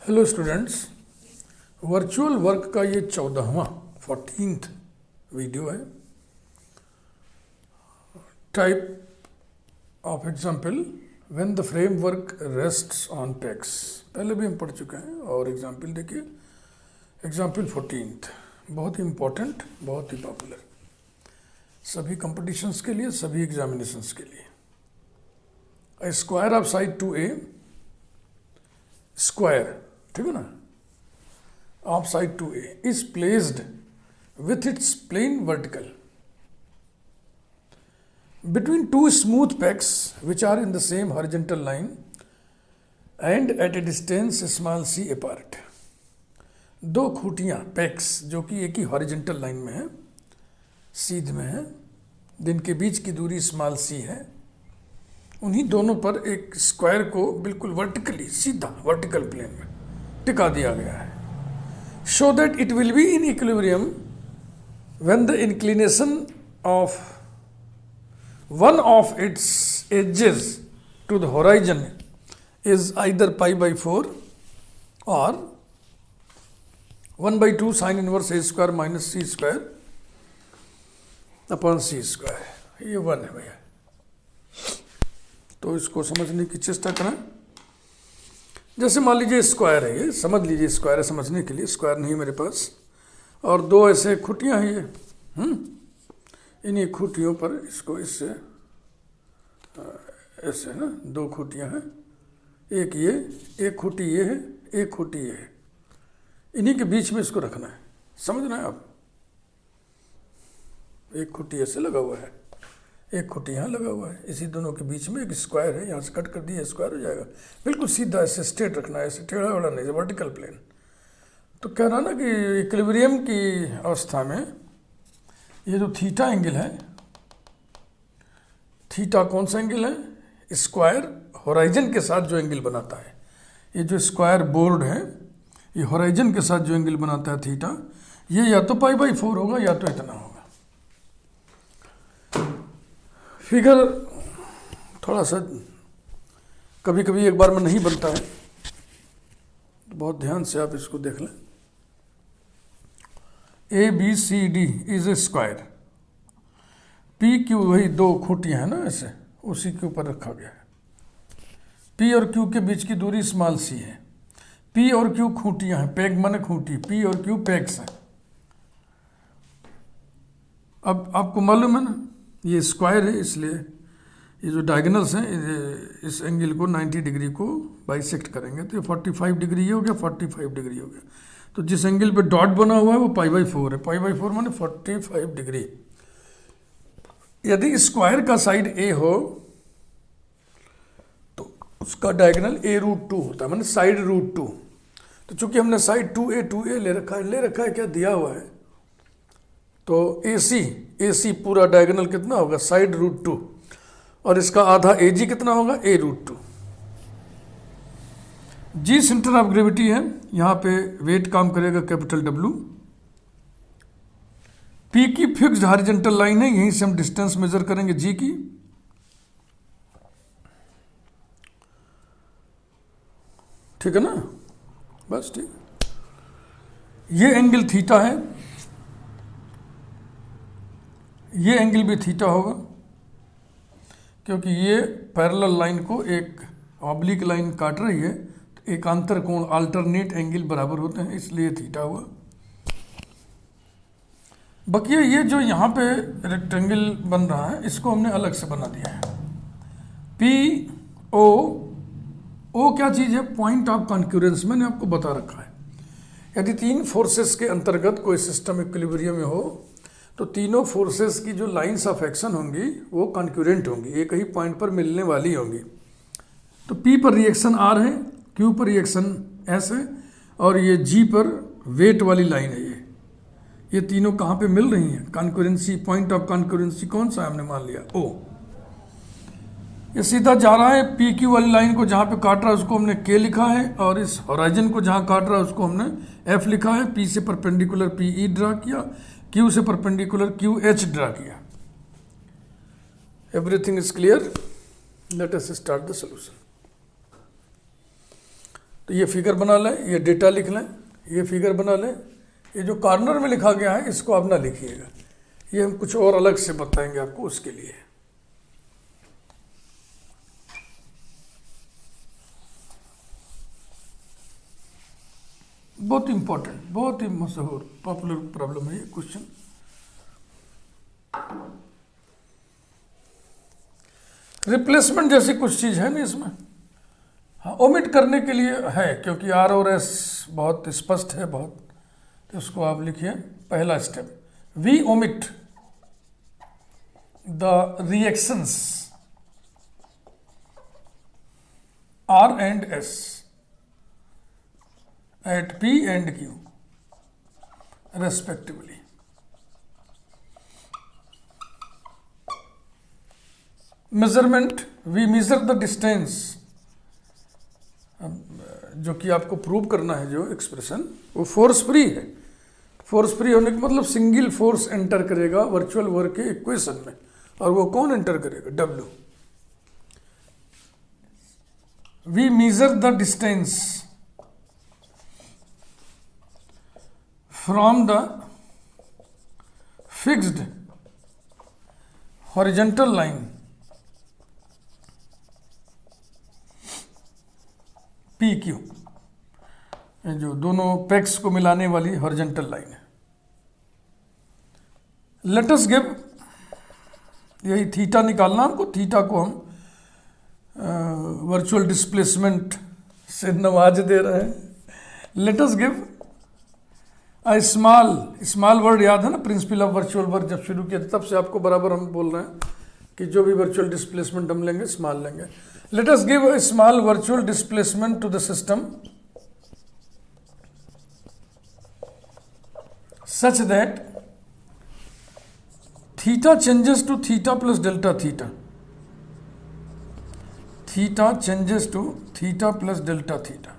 Hello students, virtual work का ये 14th video है। Type of example when the framework rests on tacks, पहले भी हम पढ़ चुके हैं। और एग्जाम्पल देखिए, एग्जाम्पल 14th बहुत ही इम्पोर्टेंट, बहुत ही पॉपुलर सभी कंपटीशंस के लिए, सभी एग्जामिनेशंस के लिए। A square of side 2a, square, ठीक है ना, of side 2a is placed with its plane vertical between two smooth pegs which are in the same horizontal line and at a distance small c apart। दो खूटियां pegs जो कि एक ही horizontal line में है, सीध में है, जिनके बीच की दूरी स्मॉल c है, उन्हीं दोनों पर एक स्क्वायर को बिल्कुल वर्टिकली, सीधा वर्टिकल प्लेन में टिका दिया गया है। Show that it will be in equilibrium when the inclination of one of its edges to the horizon is either π/4 or 1/2 sine inverse a square minus c square upon c square. ये 1 है भैया, तो इसको समझने की चेष्टा करें। जैसे मान लीजिए स्क्वायर है, ये समझ लीजिए स्क्वायर है, समझने के लिए स्क्वायर नहीं मेरे पास, और दो ऐसे खुटियां हैं ये, इन्हीं खुटियों पर इसको इससे ऐसे ना दो खुटियां हैं, एक ये, एक खुटी ये है, एक खुटी ये है, इन्हीं के बीच में इसको रखना है, समझना है आप। एक खुटी ऐसे लगा हुआ है, एक खुटी यहाँ लगा हुआ है, इसी दोनों के बीच में एक स्क्वायर है, यहाँ से कट कर दिया स्क्वायर हो जाएगा। बिल्कुल सीधा ऐसे स्ट्रेट रखना है, ऐसे टेढ़ा वेढ़ा नहीं, वर्टिकल प्लेन। तो कह रहा ना कि इक्विलिब्रियम की अवस्था में ये जो थीटा एंगल है, थीटा कौन सा एंगल है? स्क्वायर होराइजन के साथ जो एंगल बनाता है, ये जो स्क्वायर बोर्ड है, ये होराइजन के साथ जो एंगल बनाता है थीटा, ये या तो π/4 होगा या तो इतना होगा। फिगर थोड़ा सा कभी कभी एक बार में नहीं बनता है, तो बहुत ध्यान से आप इसको देख लें। ABCD is a square, PQ वही दो खूटियां हैं ना, ऐसे उसी के ऊपर रखा गया है। P और Q के बीच की दूरी स्मॉल c है। P और Q खूटियां हैं, पेग माने खूटी, P और Q पेग्स हैं। अब आपको मालूम है ना, ये स्क्वायर है, इसलिए ये जो डायगोनल्स हैं इस एंगल को 90 डिग्री को बाइसेक्ट करेंगे, तो ये 45 डिग्री ये हो गया, 45 डिग्री हो गया। तो जिस एंगल पे डॉट बना हुआ है वो π/4 है, π/4 माने 45 डिग्री। यदि स्क्वायर का साइड a हो तो उसका डायगोनल a√2 होता है, माने साइड √2। तो चूंकि हमने साइड 2a ले रखा है, क्या दिया हुआ है, तो AC पूरा डायगोनल कितना होगा? साइड √2, और इसका आधा AG कितना होगा? a√2। G centre of gravity है, यहाँ पे वेट काम करेगा कैपिटल W। P की फिक्स्ड हॉरिजॉन्टल लाइन है, यहीं से हम डिस्टेंस मेजर करेंगे G की। ठीक है ना, बस ठीक। ये एंगल थीटा है, ये एंगल भी थीटा होगा, क्योंकि ये पैरेलल लाइन को एक ऑब्लिक लाइन काट रही है, तो एकांतर कोण अल्टरनेट एंगल बराबर होते हैं, इसलिए थीटा हुआ। बाकी ये जो यहाँ पे रेक्टेंगल बन रहा है, इसको हमने अलग से बना दिया है। PO क्या चीज़ है? पॉइंट ऑफ कॉन्क्यूरेंस, मैंने आपको बता रखा है। यदि तीन फोर्सेस के अंतर्गत कोई सिस्टम इक्विलिब्रियम में हो, तो तीनों फोर्सेस की जो लाइंस ऑफ एक्शन होंगी वो कॉन्क्यूरेंट होंगी, एक ही पॉइंट पर मिलने वाली होंगी। तो P पर रिएक्शन R है, Q पर रिएक्शन S है, और ये G पर वेट वाली लाइन है। ये तीनों कहाँ पे मिल रही हैं? कॉन्क्यूरेंसी, पॉइंट ऑफ कॉन्क्यूरेंसी कौन सा है? हमने मान लिया O। ये सीधा जा रहा है, PQ वाली लाइन को जहाँ पे काट रहा है उसको हमने K लिखा है, और इस होराइजन को जहाँ काट रहा है उसको हमने F लिखा है। P से परपेंडिकुलर PE ड्रा किया, Q से परपेंडिकुलर QH ड्रा किया। Everything is clear, let us start the solution. तो ये फिगर बना लें, ये डेटा लिख लें, ये फिगर बना लें। ये जो कॉर्नर में लिखा गया है इसको आप ना लिखिएगा, ये हम कुछ और अलग से बताएंगे आपको उसके लिए। बहुत इंपॉर्टेंट, बहुत ही मशहूर पॉपुलर प्रॉब्लम है ये क्वेश्चन। रिप्लेसमेंट जैसी कुछ चीज है ना इसमें, हाँ ओमिट करने के लिए है, क्योंकि आर और एस बहुत स्पष्ट है बहुत, तो उसको आप लिखिए। पहला step, we omit the reactions R and S at P and Q respectively. Measurement, we measure the distance, जो कि आपको प्रूव करना है जो एक्सप्रेशन, वो फोर्स फ्री है। फोर्स फ्री होने का मतलब सिंगल फोर्स एंटर करेगा वर्चुअल वर्क के इक्वेशन में, और वो कौन एंटर करेगा? W. We measure the distance from the fixed horizontal line PQ, जो दोनों पेक्स को मिलाने वाली हॉरिजॉन्टल लाइन है। लेट अस गिव, यही थीटा निकालना हमको, थीटा को हम वर्चुअल डिस्प्लेसमेंट से नवाज दे रहे हैं। Late us give small word याद है ना, प्रिंसिपल ऑफ वर्चुअल वर्क जब शुरू किया तब से आपको बराबर हम बोल रहे हैं कि जो भी वर्चुअल डिस्प्लेसमेंट हम लेंगे स्मॉल लेंगे। Let us give a small virtual displacement to the system such that theta changes to theta plus delta theta, theta changes to theta plus delta theta.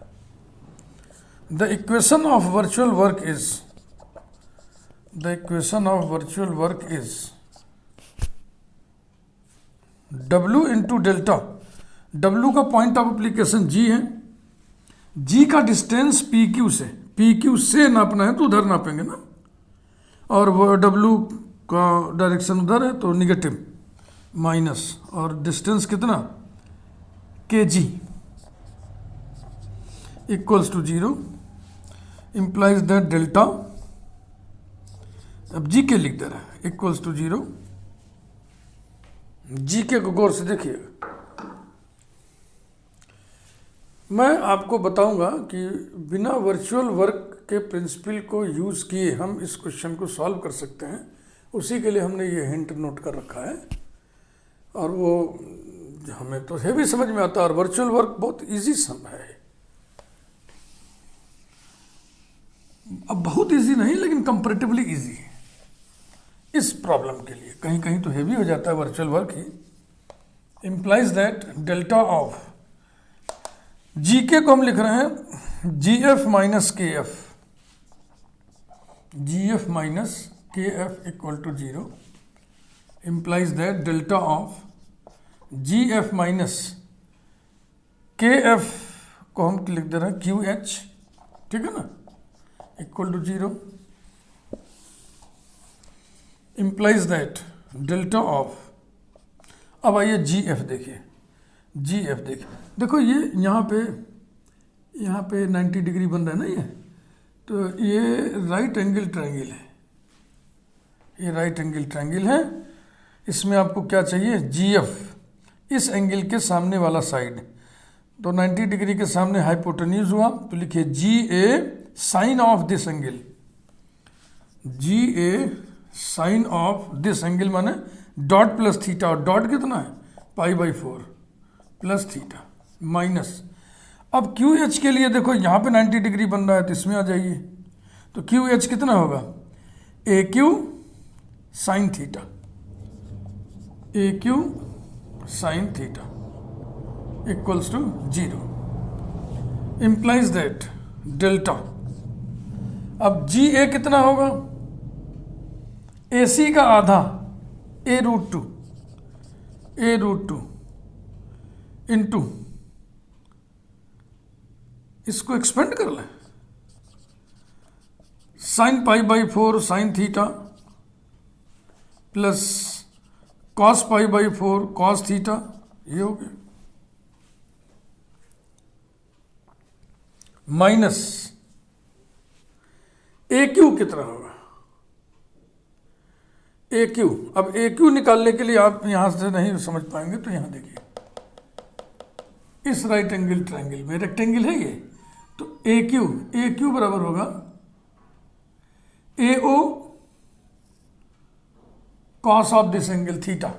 The equation of virtual work is, the equation of virtual work is W into delta। W का point of application G है, G का distance PQ से, PQ से नापना है तो उधर नापेंगे ना, और वो W का डायरेक्शन उधर है तो निगेटिव माइनस, और डिस्टेंस कितना? kg equals to 0 implies that delta, अब जी के लिख दे रहा है, इक्वल्स टू 0। जी के को गौर से देखिएगा, मैं आपको बताऊंगा कि बिना वर्चुअल वर्क के प्रिंसिपल को यूज किए हम इस क्वेश्चन को सॉल्व कर सकते हैं। उसी के लिए हमने ये हिंट नोट कर रखा है, और वो हमें तो हेवी समझ में आता है, और वर्चुअल वर्क बहुत इजी सम है। अब बहुत इजी नहीं, लेकिन कंपैरेटिवली इजी है इस प्रॉब्लम के लिए। कहीं कहीं तो हेवी हो जाता है वर्चुअल वर्क ही। Implies that delta of G K को हम लिख रहे हैं G F minus K F, G F minus K F equal to 0। Implies that delta of G F minus K F को हम लिख दे रहे हैं क्यू एच, ठीक है ना, equal to 0। Implies that delta of, अब आइए जी एफ देखिए, जी एफ देखिए, देखो ये यहाँ पे 90 डिग्री बन रहा है ना ये, तो ये राइट एंगल ट्रायंगल है, ये राइट एंगल ट्रायंगल है। इसमें आपको क्या चाहिए? जी एफ, इस एंगल के सामने वाला साइड, तो 90 डिग्री के सामने हाइपोटेन्यूज हुआ, तो लिखिए G A sine of this angle, G A sine of this angle माने डॉट प्लस थीटा, और डॉट कितना है? π/4 प्लस थीटा माइनस। अब क्यू एच के लिए देखो यहाँ पे 90 डिग्री बन रहा है, तो इसमें आ जाइए, तो क्यू एच कितना होगा? A Q sine theta, A Q sine theta equals to 0। Implies that delta, अब जी ए कितना होगा? ए सी का आधा, a√2 इंटू इसको एक्सपेंड कर लें, sign pi by 4 sine theta plus cos pi by 4 cos theta, ये हो गया, माइनस ए क्यू कितना होगा, ए क्यू। अब ए क्यू निकालने के लिए आप यहां से नहीं समझ पाएंगे, तो यहां देखिए, इस राइट एंगल ट्रायंगल में रेक्टेंगल है ये, तो ए क्यू बराबर होगा A O cos of this angle theta,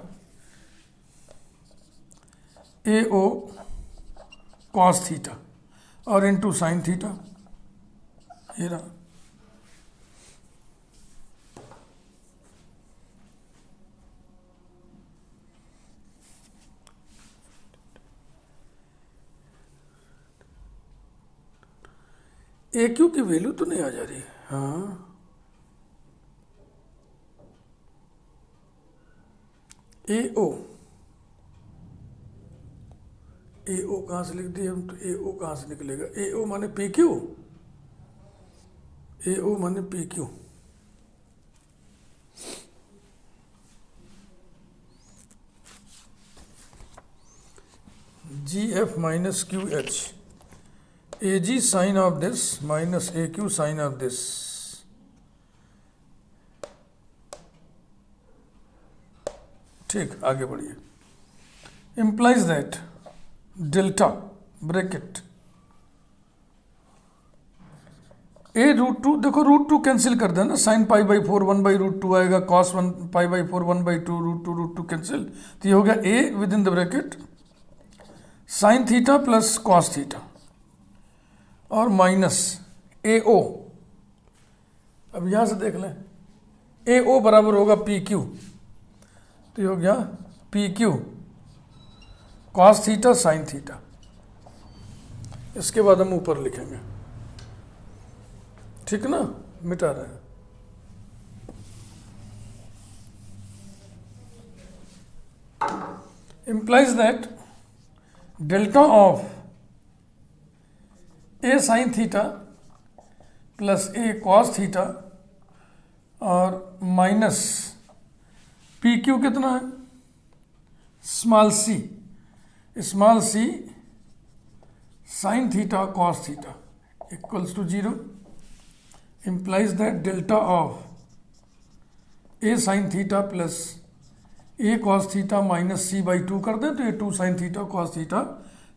A O cos theta और इनटू साइन थीटा, ये रहा। ए क्यू की वैल्यू तो नहीं आ जा रही, हाँ, ए ओ कहाँ से लिख दिए हम, तो ए ओ कहाँ से निकलेगा, ए ओ माने पी क्यू, ए ओ माने P Q, G F minus Q H, A G sine of this minus A Q sine of this, ठीक, आगे बढ़िए। implies that delta bracket A root two, देखो रूट टू कैंसिल कर देना, sine pi by 4 1 by root two आएगा, cos 1 pi by 4 1 by 2 root two cancel, तो ये हो गया A within the bracket sine theta plus cos theta और minus ए ओ। अब यहां से देख लें, ए ओ बराबर होगा पी क्यू, तो ये हो गया P Q cos theta sine theta. इसके बाद हम ऊपर लिखेंगे, ठीक ना, मिटा रहे हैं। implies that delta of A sine theta plus A cos theta और माइनस पी क्यू कितना है, small C sine theta cos theta equals to 0, implies that delta of A sine theta plus A cos theta minus C by 2 कर दें तो ये 2 sine theta cos theta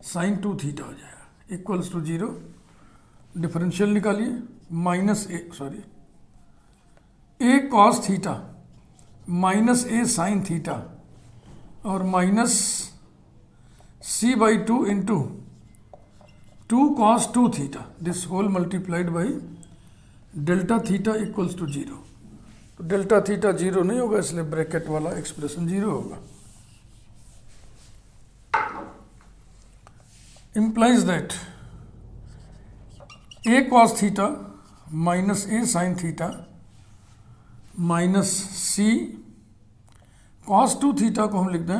sine 2 theta हो जाएगा, equals to 0। Differential निकालिए, minus A cos theta minus A sine theta और minus C by 2 into 2 cos 2 theta, this whole multiplied by delta theta equals to 0। तो delta theta 0 नहीं होगा, इसलिए bracket वाला expression 0 होगा। implies that A cos theta minus A sine theta minus C cos 2 theta को हम लिख दें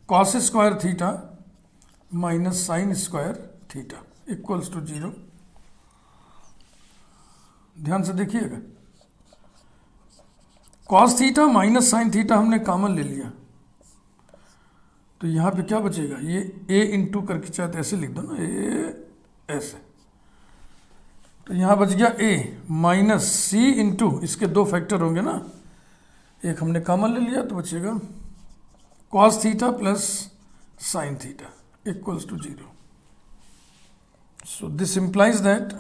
cos square theta minus sine square theta equals to 0। ध्यान से देखिएगा, cos theta minus sine theta हमने कॉमन ले लिया, तो यहां पे क्या बचेगा, ये ए इंटू करके चाहते ऐसे लिख दो ना, ए ऐसे, तो यहां बच गया ए माइनस सी इंटू, इसके 2 फैक्टर होंगे ना, एक हमने कॉमन ले लिया तो बचेगा cos theta plus sine theta equals to 0। So this implies that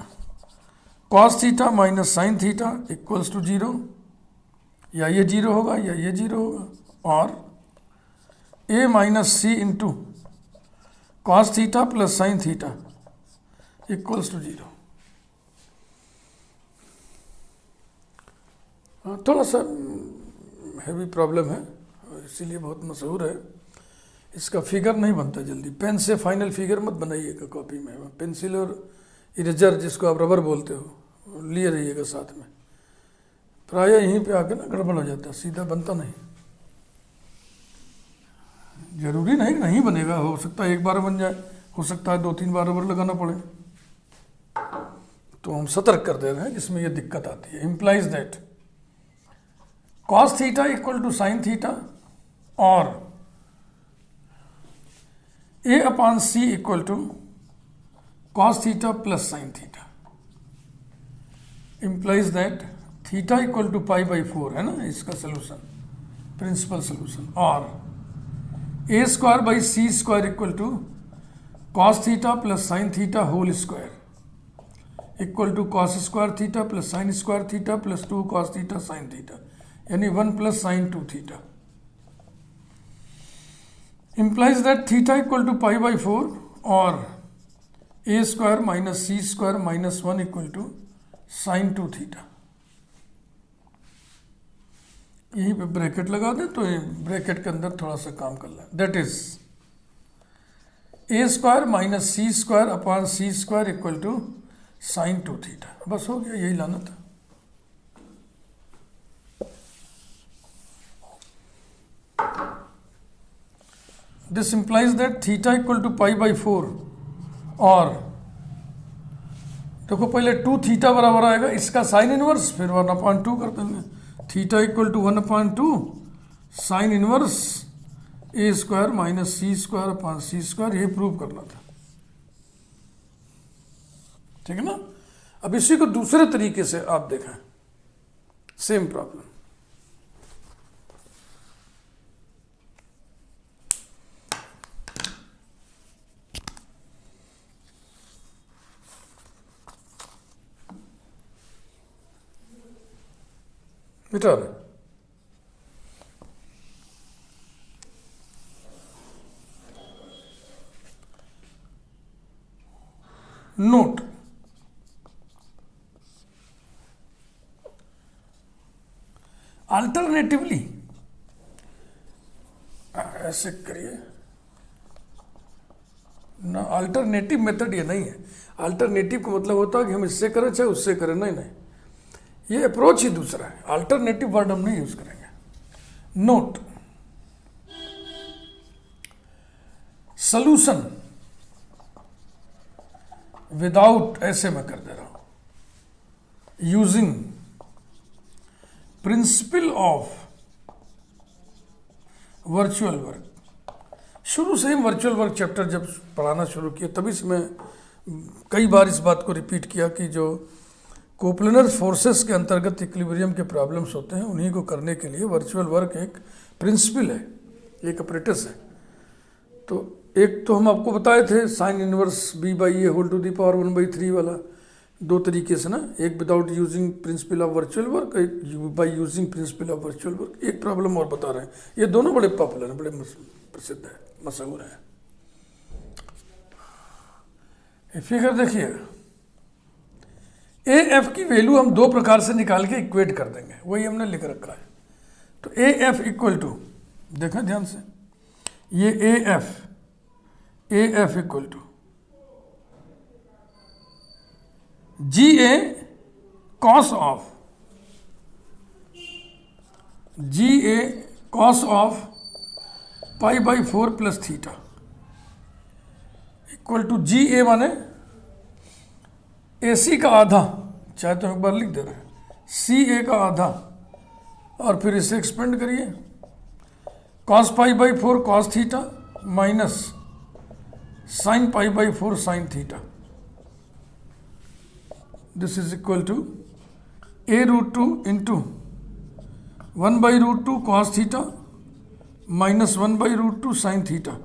cos theta minus sine theta equals to 0, या ये 0 होगा या ये 0 होगा, और A minus C into cos theta plus sine theta equals to 0। थोड़ा सा हैवी प्रॉब्लम है, इसीलिए बहुत मशहूर है। इसका फिगर नहीं बनता जल्दी, पेन से फाइनल फिगर मत बनाइएगा कॉपी में, पेंसिल और इरेजर जिसको आप रबर बोलते हो लिए रहिएगा साथ में, प्रायः यहीं पे आके ना गड़बड़ हो जाता है, सीधा बनता नहीं। जरूरी नहीं नहीं बनेगा, हो सकता है एक बार बन जाए, हो सकता है 2-3 बार रबर लगाना पड़े। तो हम सतर्क कर दे रहे हैं जिसमें ये दिक्कत आती है। Implies that cos theta equal to sine theta और A upon C equal to cos theta plus sine theta. Implies that theta equal to pi by 4 है ना इसका सोल्यूशन, प्रिंसिपल सोल्यूशन, और A square by C square equal to cos theta plus sine theta whole square equal to cos square theta plus sine square theta plus 2 cos theta sine theta, यानी 1 plus sign 2 theta. implies that theta equal to pi by 4 और a square minus c square minus 1 equal to sin 2 theta. यहीं पे bracket लगा दें तो bracket के अंदर थोड़ा सा काम कर लें। That is a square minus C square upon C square equal to sine 2 theta. बस हो गया, यही लाना था। This implies that theta equal to pi by 4 और देखो पहले 2 थीटा बराबर आएगा इसका साइन इनवर्स, फिर 1/2 कर देंगे। Theta equal to 1/2 sine inverse A square minus C square upon C square, यही प्रूव करना था। ठीक है ना। अब इसी को दूसरे तरीके से आप देखें, सेम प्रॉब्लम। मिटा दें। नोट, अल्टरनेटिवली ऐसे करिए ना, अल्टरनेटिव मेथड ये नहीं है। अल्टरनेटिव का मतलब होता है कि हम इससे करें चाहे उससे करें, नहीं नहीं, ये अप्रोच ही दूसरा है। अल्टरनेटिव वर्ड हम नहीं यूज करेंगे। नोट, सॉल्यूशन विदाउट, ऐसे मैं कर दे रहा हूं, using principle of virtual work. शुरू से ही वर्चुअल वर्क चैप्टर जब पढ़ाना शुरू किया तभी से मैं कई बार इस बात को रिपीट किया कि जो कोप्लनर फोर्सेस के अंतर्गत इक्विलिब्रियम के प्रॉब्लम्स होते हैं उन्हीं को करने के लिए वर्चुअल वर्क एक प्रिंसिपल है, एक अपरेटस है। तो एक तो हम आपको बताए थे sine inverse B by A whole to the power 1/3 वाला, दो तरीके से ना, एक without using principle of virtual work, एक by using principle of virtual work. एक प्रॉब्लम और बता रहे हैं, ये दोनों बड़े पॉपुलर हैं, बड़े प्रसिद्ध है, मशहूर है। फिगर देखिए, ए एफ की वैल्यू हम दो प्रकार से निकाल के इक्वेट कर देंगे, वही हमने लिख रखा है। तो ए एफ इक्वल टू, देखें ध्यान से, ये A F equal to G A cos of pi by 4 plus theta equal to G A माने ए सी का आधा, चाहे तो एक बार लिख दे रहे हैं, सी ए का आधा, और फिर इसे एक्सपेंड करिए, cos pi by 4 cos theta minus sine pi by 4 sine theta. This is equal to a√2 into 1/√2 cos theta minus 1/√2 sine theta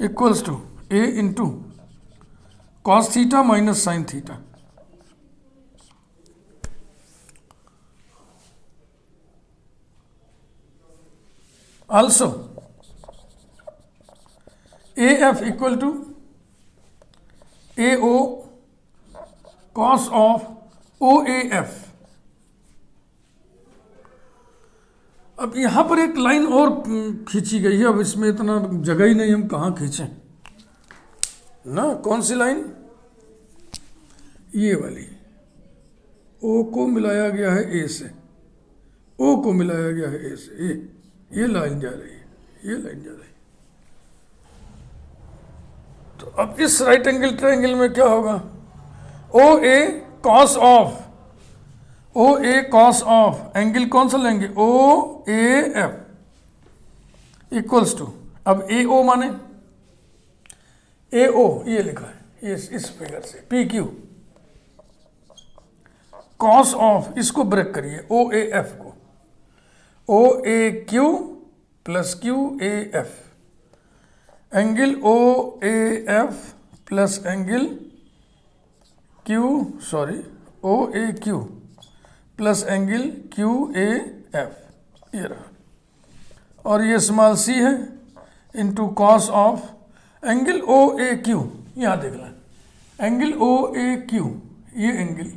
equals to a into cos theta minus sine theta. Also, AF equal to AO cos of OAF। अब यहां पर एक line और खींची गई है, अब इसमें इतना जगह ही नहीं, हम कहाँ खींचें ना। कौन सी लाइन? ये वाली, O को मिलाया गया है A से, O को मिलाया गया है A से, ये लाइन जा रही है, ये लाइन जा रही है। तो अब इस राइट एंगल ट्रायंगल में क्या होगा? O A cos of, O A cos of angle कौन सा लेंगे, O A F equals to, अब ए ओ माने ए ओ ये लिखा है इस फिगर से, पी क्यू कॉस ऑफ, इसको ब्रेक करिए ओ ए एफ को, O A Q plus Q A F, angle O A F plus angle Q, sorry O A Q plus angle Q A F, ये रहा, और ये small C है into cos of angle O A Q, यहाँ देख लें angle O A Q, ये angle,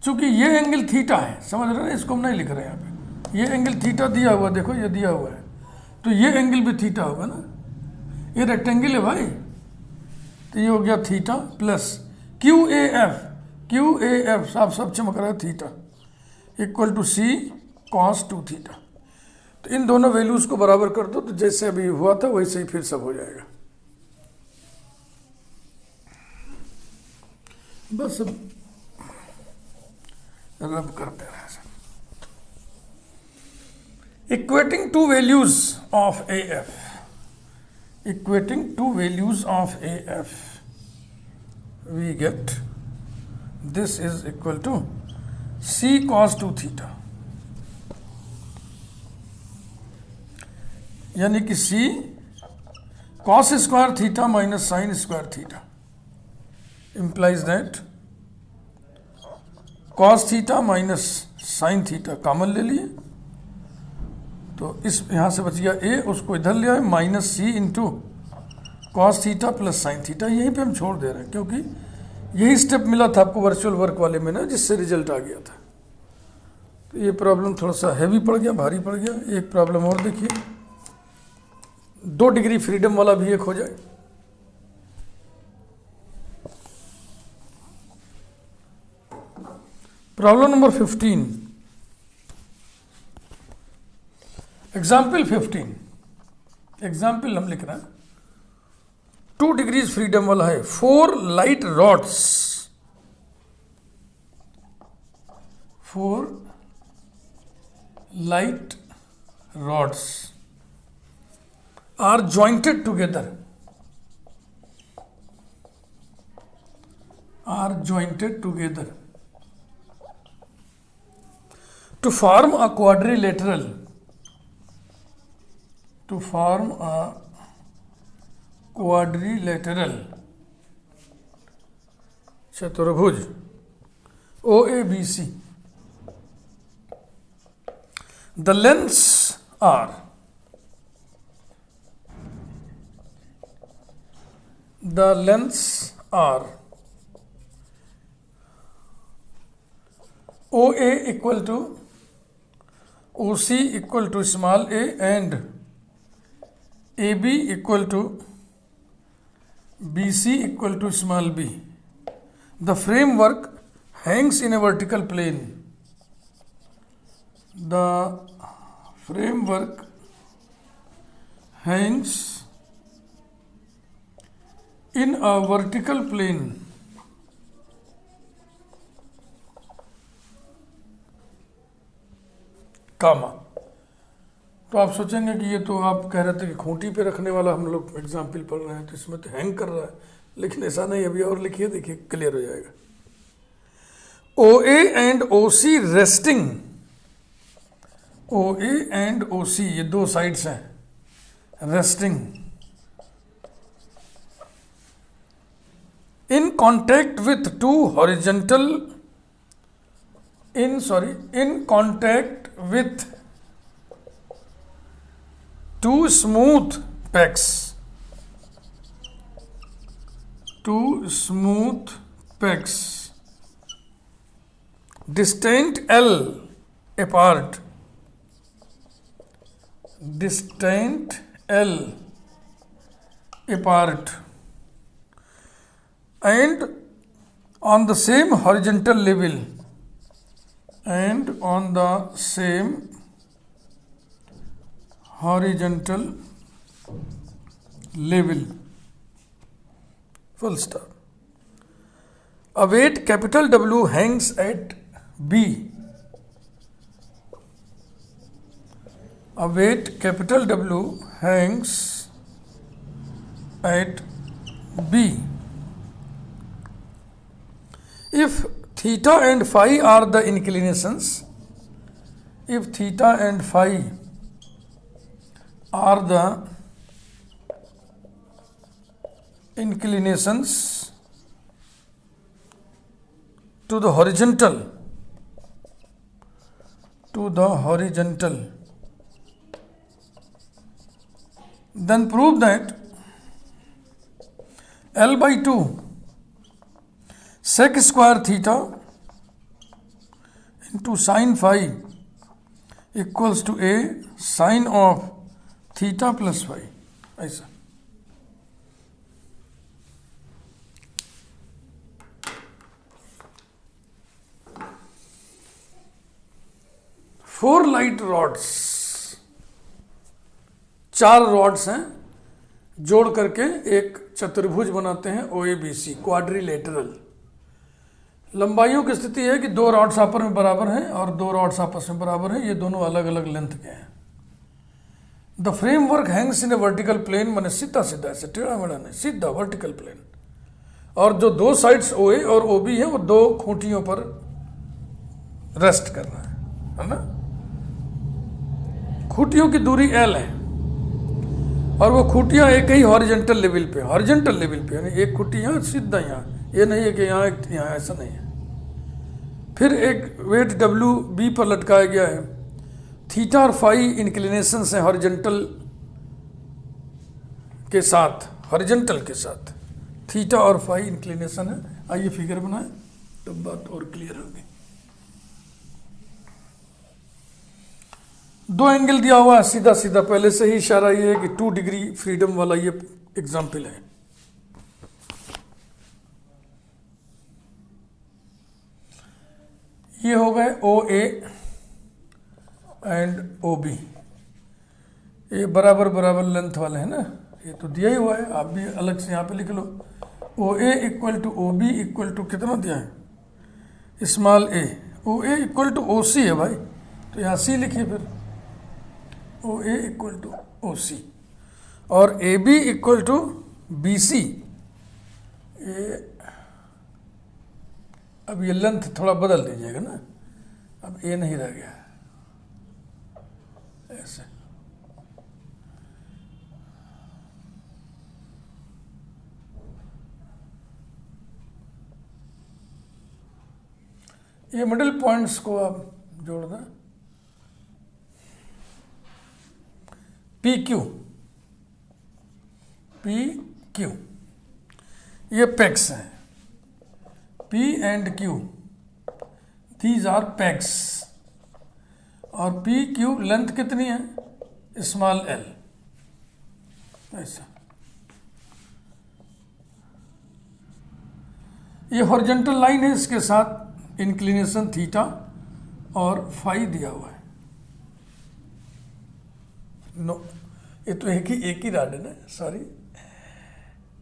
चूंकि ये एंगल थीटा है, समझ रहे हैं ना, इसको हम नहीं लिख रहे हैं यहाँ पे, ये एंगल थीटा दिया हुआ, देखो ये दिया हुआ है, तो ये एंगल भी थीटा होगा ना, ये रेक्टेंगल है भाई, तो ये हो गया theta plus Q A F, Q A F साफ साफ चमक रहा है theta, equal to C cos 2 theta. तो इन दोनों वैल्यूज को बराबर कर दो, तो जैसे अभी हुआ था वैसे ही फिर सब हो जाएगा। बस अब रब करते रहे सब। Equating two values of A F, equating two values of A F, we get this is equal to C cos 2 theta, यानी कि C cos square theta minus sine square theta implies that cos theta minus sine theta common ले लिए, तो इस यहां से बच गया a, उसको इधर ले आए minus C into cos theta plus sine theta, यहीं पे हम छोड़ दे रहे हैं क्योंकि यही स्टेप मिला था आपको वर्चुअल वर्क वाले में ना, जिससे रिजल्ट आ गया था। तो ये प्रॉब्लम थोड़ा सा हैवी पड़ गया, भारी पड़ गया। एक प्रॉब्लम और देखिए, 2 डिग्री फ्रीडम वाला भी एक हो जाए। प्रॉब्लम नंबर 15, एग्जाम्पल 15, एग्जाम्पल हम लिख रहे हैं 2 डिग्रीज फ्रीडम वाला है। 4 light rods, 4 light rods are jointed together, are jointed together to form a quadrilateral, to form a quadrilateral चतुर्भुज OABC. The lengths are, the lengths are OA equal to OC equal to small a and AB equal to BC equal to small b. The framework hangs in a vertical plane. The framework hangs in a vertical plane कामा। तो आप सोचेंगे कि ये तो आप कह रहे थे कि खूंटी पे रखने वाला हम लोग एग्जाम्पल पढ़ रहे हैं, तो इसमें तो हैंग कर रहा है, लेकिन ऐसा नहीं। अभी और लिखिए, देखिए क्लियर हो जाएगा। OA and OC resting, OA and OC ये 2 साइड्स हैं, resting in contact with 2 horizontal, in contact with 2 smooth pegs, 2 smooth pegs distant L apart, distant L apart and on the same horizontal level, and on the same horizontal level, full stop. A weight capital W hangs at B. A weight capital W hangs at B. If theta and phi are the inclinations, if theta and phi are the inclinations to the horizontal, then prove that L by 2 sec square theta into sin phi equals to a sin of theta plus phi. ऐसा four light rods, 4 rods हैं, जोड़ करके एक चतुर्भुज बनाते हैं OABC, quadrilateral. लंबाइयों की स्थिति है कि 2 रॉड्स आपस में बराबर हैं और 2 रॉड्स आपस में बराबर हैं, ये दोनों अलग अलग लेंथ के हैं। The framework hangs in a vertical plane, मैंने सीधा सीधा ऐसे टेढ़ा मेढ़ा नहीं, सीधा वर्टिकल प्लेन। और जो 2 साइड्स OA और OB है वो 2 खूंटियों पर रेस्ट कर रहा है ना। खूंटियों की दूरी L है और वो खूंटियां एक ही हॉरिजेंटल लेवल पे, यानी एक खूंटी यहाँ सीधा यहाँ, ये नहीं है कि यहाँ एक यहाँ, ऐसा नहीं है। फिर एक वेट W B पर लटकाया गया है। थीटा और फाई इंक्लिनेशन है हॉरिजेंटल के साथ, थीटा और फाई इंक्लिनेशन है। आइए फिगर बनाएं तो बात और क्लियर होगी। 2 एंगल दिया हुआ है सीधा सीधा, पहले से ही इशारा ये है कि 2 डिग्री फ्रीडम वाला ये एग्जाम्पल है। ये हो गए OA एंड OB, ये बराबर लेंथ वाले हैं ना, ये तो दिया ही हुआ है, आप भी अलग से यहाँ पे लिख लो। OA equal to OB equal to कितना दिया है, small a। OA equal to OC है भाई, तो यहाँ C लिखिए फिर, OA इक्वल टू OC। और AB इक्वल टू BC। अब ये लेंथ थोड़ा बदल दीजिएगा ना, अब A नहीं रह गया ऐसे। ये मिडिल पॉइंट्स को आप जोड़ दें। PQ ये पेग्स हैं, P and Q, these are pegs. और PQ लेंथ कितनी है, स्मॉल l, ऐसा। ये हॉरिजॉन्टल लाइन है, इसके साथ इंक्लिनेशन थीटा और फाई दिया हुआ है। नो, ये तो एक ही रॉड है ना, सॉरी।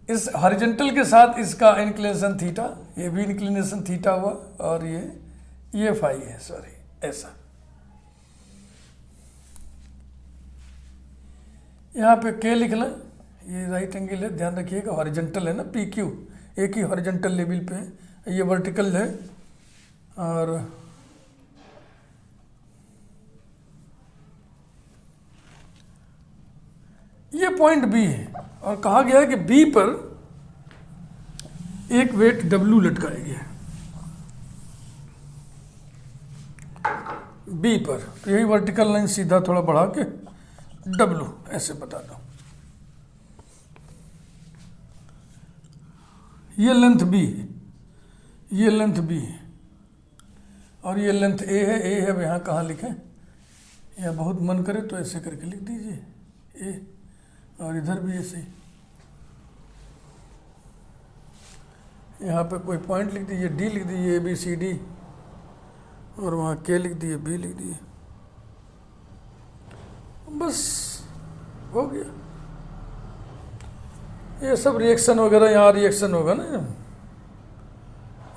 इस हॉरिजॉन्टल के साथ इसका इंक्लिनेशन थीटा, ये भी इंक्लिनेशन थीटा हुआ, और ये फाई है, सॉरी, ऐसा। यहाँ पे K लिख लें, ये राइट एंगल है, ध्यान रखिएगा, हॉरिजॉन्टल है ना, PQ एक ही हॉरिजॉन्टल लेवल पे है, ये वर्टिकल है। और ये पॉइंट B है, और कहा गया है कि B पर एक वेट W लटकाया गया है, B पर। तो यही वर्टिकल लाइन सीधा थोड़ा बढ़ा के W ऐसे बता दो। ये लेंथ B है, ये लेंथ B है, और ये लेंथ A है। A है, अब यहाँ कहाँ लिखें, या बहुत मन करे तो ऐसे करके लिख दीजिए A, और इधर भी ऐसे ही, यहाँ पे कोई पॉइंट लिख दीजिए, D लिख दीजिए, ABCD, और वहाँ K लिख दिए, B लिख दिए, बस हो गया। ये सब रिएक्शन वगैरह, यहाँ रिएक्शन होगा ना,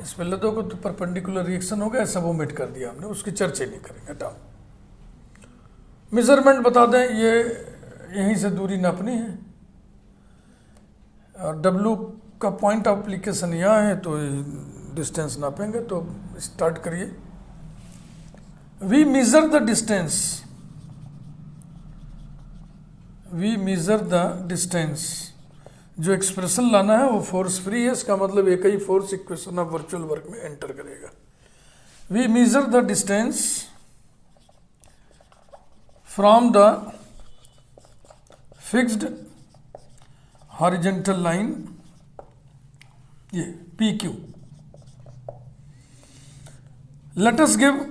इस पहले तो परपेंडिकुलर रिएक्शन हो गया, सब ओमिट कर दिया हमने, उसकी चर्चा नहीं करेंगे, हटाओ। मेजरमेंट बता दें, ये यहीं से दूरी नापनी है और W का पॉइंट ऑफ एप्लीकेशन यहाँ है, तो डिस्टेंस नापेंगे। तो स्टार्ट करिए। We measure the distance, we measure the distance, जो एक्सप्रेशन लाना है वो फोर्स फ्री है, इसका मतलब एक ही force equation of virtual work में एंटर करेगा। We measure the distance from the fixed horizontal line, ये PQ। Let us give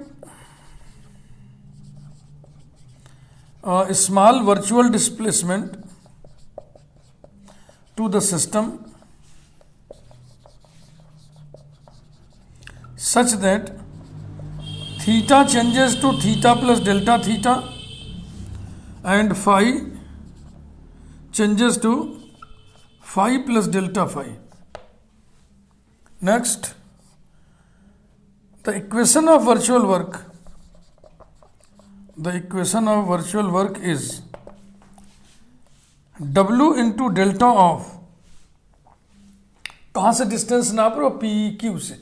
a small virtual displacement to the system such that theta changes to theta plus delta theta and phi changes to phi plus delta phi. Next, the equation of virtual work. The equation of virtual work is W into delta of, कहाँ से distance नाप रहे हो? PQ से।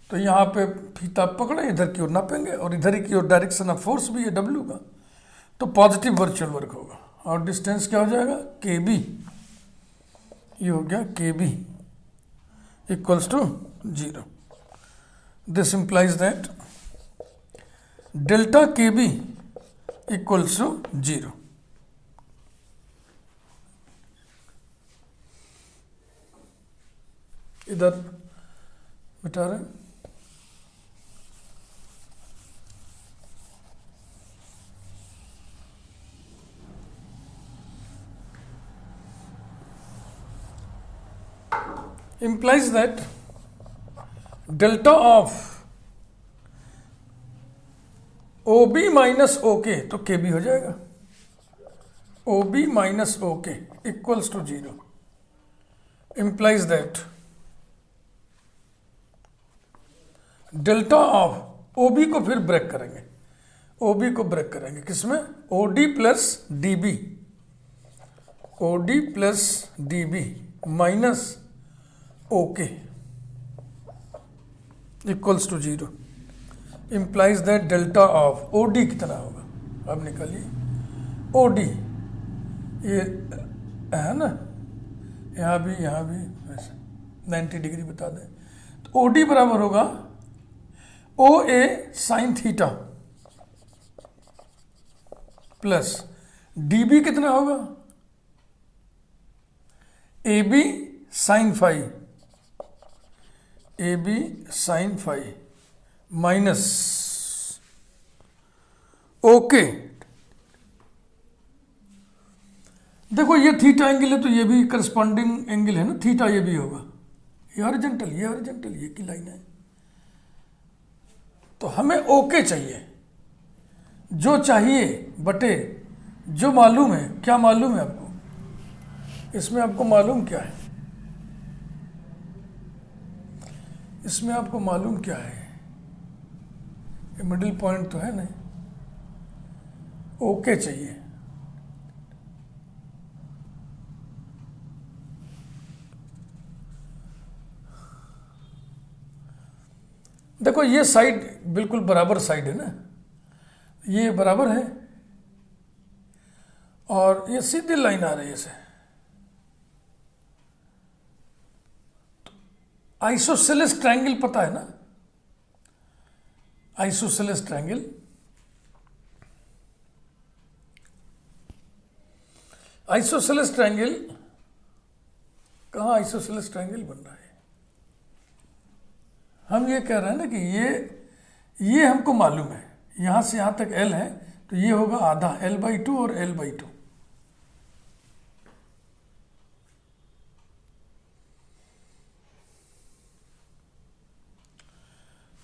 तो यहाँ पे फीता पकड़े, इधर की ओर नापेंगे और इधर की ओर डायरेक्शन ऑफ फोर्स भी है W का, तो पॉजिटिव वर्चुअल वर्क होगा। और डिस्टेंस क्या हो जाएगा? KB। ये हो गया KB equals to 0। This implies that delta KB equals to 0। इधर बिठा रहे हैं। implies that delta of OB minus OK, तो KB हो जाएगा। OB minus OK equals to 0 implies that delta of OB को फिर ब्रेक करेंगे, OB को ब्रेक करेंगे किसमें? OD plus DB, OD plus DB minus OK equals to 0 implies that delta of OD कितना होगा? अब निकालिए। OD ये है ना, यहाँ भी वैसे 90 डिग्री बता दें, तो OD बराबर होगा OA sine theta plus DB कितना होगा? AB sine phi, AB sine phi minus OK। देखो ये थीटा एंगल है, तो ये भी करस्पॉन्डिंग एंगल है ना, थीटा ये भी होगा। ये हॉरिजॉन्टल, ये हॉरिजॉन्टल, ये की लाइन है। तो हमें OK चाहिए, जो चाहिए बटे जो मालूम है। क्या मालूम है आपको? इसमें आपको मालूम क्या है? इसमें आपको मालूम क्या है? ये मिडिल पॉइंट तो है नहीं, OK चाहिए। देखो ये साइड बिल्कुल बराबर साइड है ना, ये बराबर है और ये सीधी लाइन आ रही है इसे। आइसोसेलेस ट्रायंगल पता है ना? आइसोसेलेस ट्रायंगल, आइसोसेलेस ट्रायंगल कहाँ आइसोसेलेस ट्रायंगल बन रहा है? हम ये कह रहे हैं ना कि ये हमको मालूम है, यहां से यहां तक L है, तो ये होगा आधा L/2 और L/2।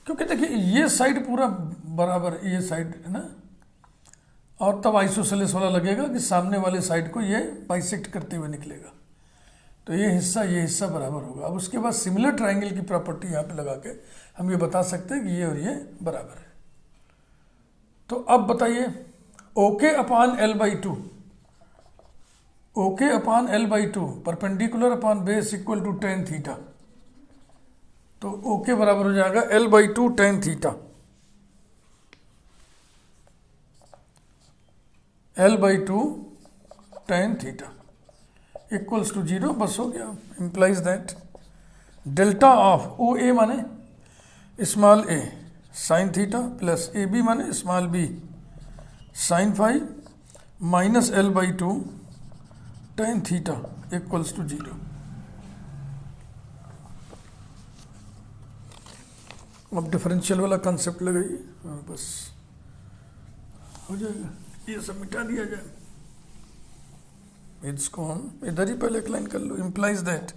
क्योंकि देखिए ये साइड पूरा बराबर, ये साइड है ना, और तब आइसोसेलेस वाला लगेगा कि सामने वाले साइड को ये बाइसेक्ट करते हुए निकलेगा। तो ये हिस्सा बराबर होगा। अब उसके बाद सिमिलर ट्राइंगल की प्रॉपर्टी यहाँ पे लगा के हम ये बता सकते हैं कि ये और ये बराबर है। तो अब बताइए O K upon L by two, O K upon L by two perpendicular upon base equal to tan theta. तो ओके बराबर हो जाएगा L by two tan theta, L by two tan theta equals to 0। बस हो गया। Implies that delta of O A माने small A sine theta plus A B माने small B sine phi minus L by two tan theta equals to 0। अब differential वाला concept लगाइए, बस हो जाएगा। ये सब मिटा दिया जाए, इसको हम इधर ही पहले एक लाइन कर लो। Implies that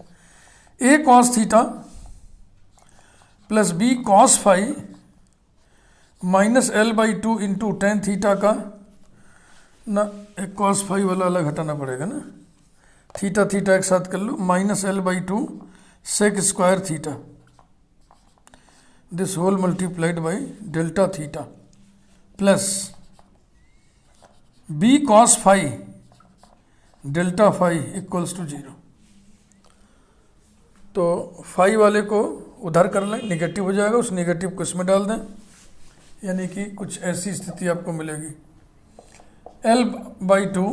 A cos theta plus B cos phi minus L by two into tan theta का ना, एक कॉस फाई वाला अलग हटाना पड़ेगा ना, थीटा थीटा एक साथ कर लो, minus L by two sec square theta this whole multiplied by delta theta plus B cos phi delta phi equals to 0। तो फाई वाले को उधर कर लें, निगेटिव हो जाएगा, उस निगेटिव को इसमें डाल दें, यानी कि कुछ ऐसी स्थिति आपको मिलेगी। L by two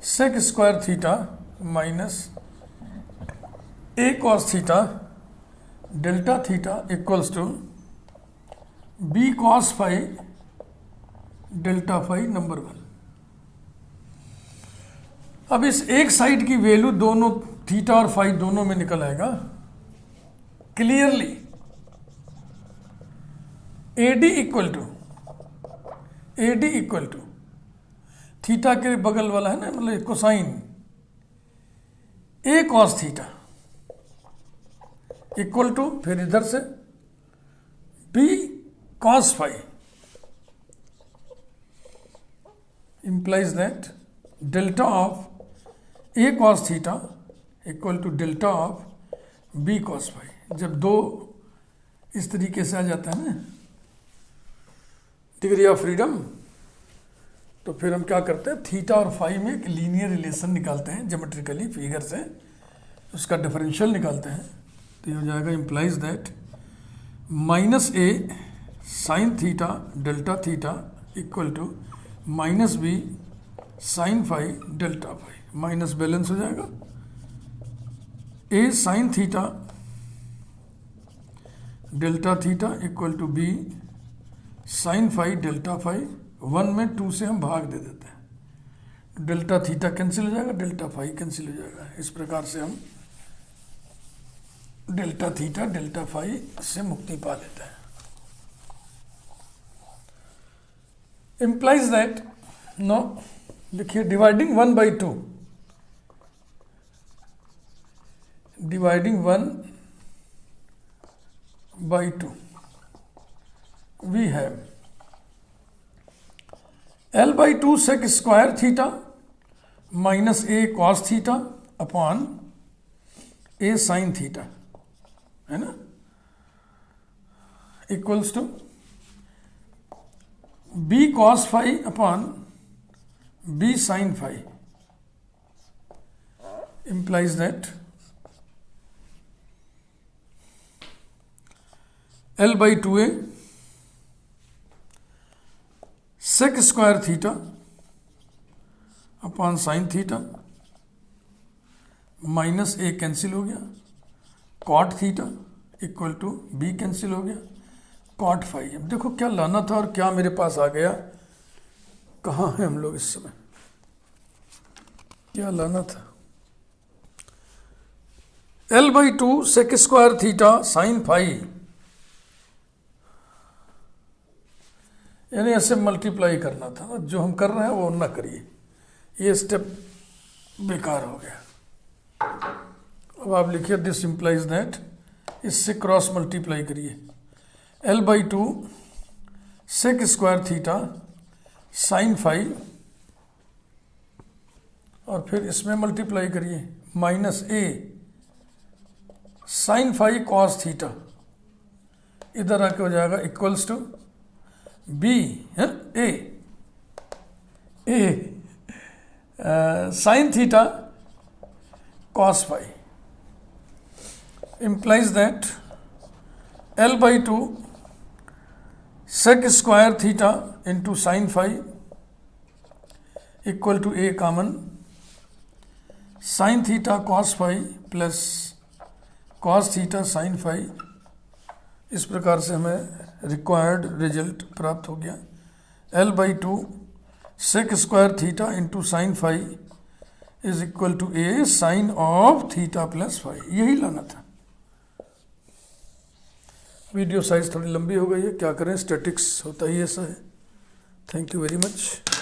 sec square theta minus A cos theta delta theta equals to B cos phi delta phi number 1। अब इस एक साइड की वैल्यू दोनों थीटा और फाई दोनों में निकल आएगा clearly. AD equal to theta के बगल वाला है ना, मतलब cosine A cos theta equal to फिर इधर से B cos phi implies that delta of a cos theta equal to delta of b cos phi। जब दो इस तरीके से आ जाता है ना डिग्री ऑफ फ्रीडम, तो फिर हम क्या करते हैं, थीटा और फाई में एक लीनियर रिलेशन निकालते हैं ज्योमेट्रिकली, फिगर से उसका डिफरेंशियल निकालते हैं। तो ये हो जाएगा implies that minus A sine theta delta theta equal to minus B sine phi delta phi, minus balance हो जाएगा। A sine theta delta theta equal to B sine phi delta phi, 1 में 2 से हम भाग दे देते हैं, डेल्टा थीटा कैंसिल हो जाएगा, डेल्टा फाई कैंसिल हो जाएगा। इस प्रकार से हम डेल्टा थीटा डेल्टा फाई से मुक्ति पा लेते हैं। implies that नो देखिए dividing 1 by 2, dividing 1 by 2 we have L by 2 sec square theta minus A cos theta upon a sine theta, है ना, equals to B cos phi upon b sine phi, implies that L by 2a sec square theta upon sine theta minus a cancel हो गया, cot theta equal to b cancel हो गया, cot phi. अब देखो क्या लाना था और क्या मेरे पास आ गया, कहाँ हैं हम लोग इस समय, क्या लाना था। L by 2 sec square theta sine phi, यानी ऐसे मल्टीप्लाई करना था, जो हम कर रहे हैं वो ना करिए, ये स्टेप बेकार हो गया। अब आप लिखिए दिस इंप्लाइज दैट, इससे क्रॉस मल्टीप्लाई करिए, L by 2 sec square theta sine phi और फिर इसमें मल्टीप्लाई करिए minus A sine phi cos theta, इधर आके हो जाएगा इक्वल्स टू बी है A sine theta cos phi, implies that L by 2 sec square theta into sin phi equal to A common sin theta cos phi plus cos theta sin phi। इस प्रकार से हमें required result प्राप्त हो गया। L by 2 sec square theta into sin phi is equal to A sin of theta plus phi, यही लाना था। वीडियो साइज थोड़ी लंबी हो गई है, क्या करें, स्टैटिक्स होता ही ऐसा है। Thank you very much.